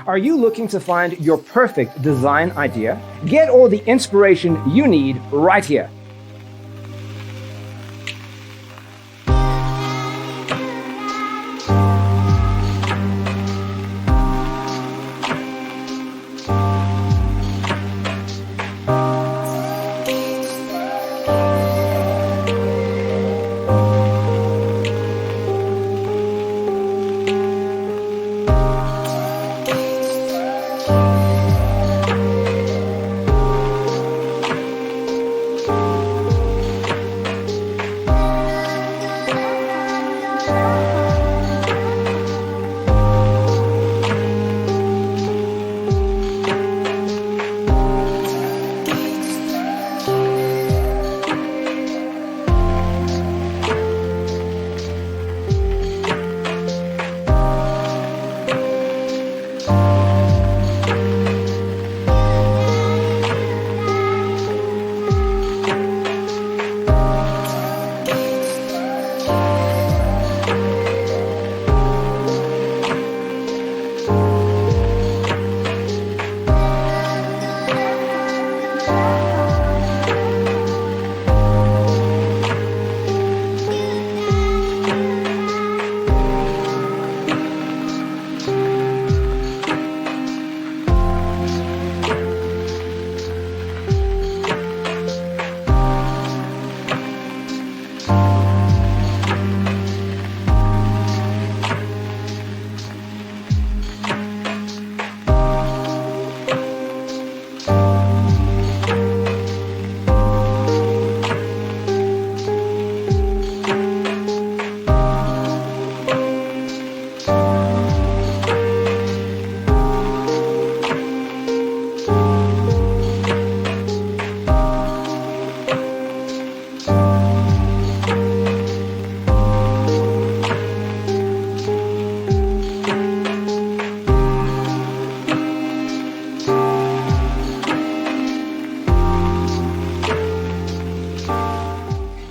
Are you looking to find your perfect design idea? Get all the inspiration you need right here.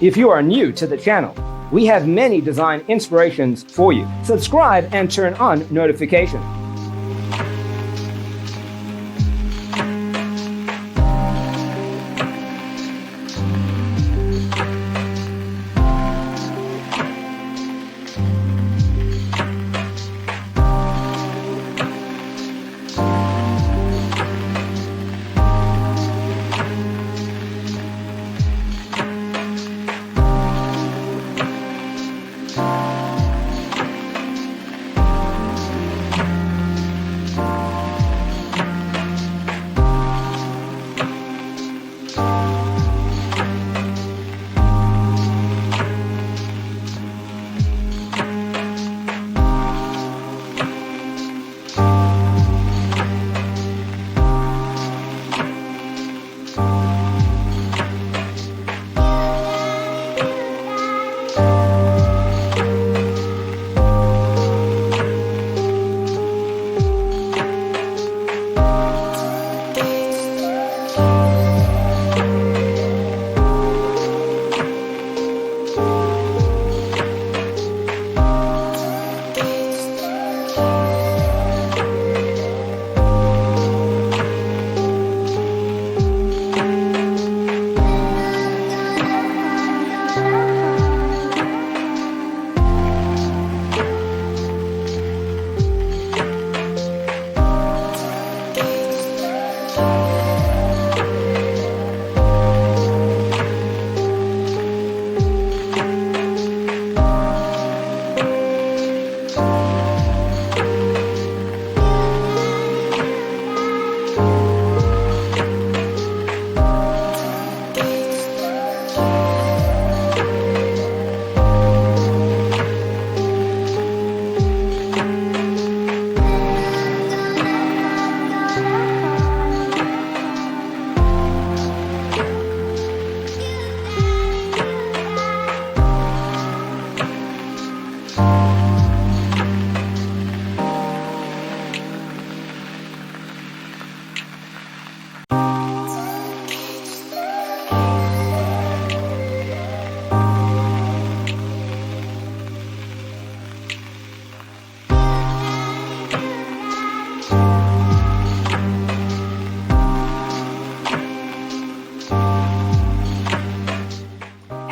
If you are new to the channel, we have many design inspirations for you. Subscribe and turn on notifications.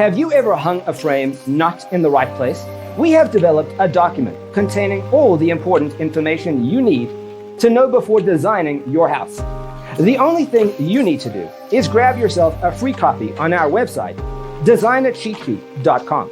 Have you ever hung a frame not in the right place? We have developed a document containing all the important information you need to know before designing your house. The only thing you need to do is grab yourself a free copy on our website, designacheatsheet.com.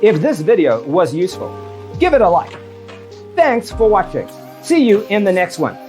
If this video was useful, give it a like. Thanks for watching. See you in the next one.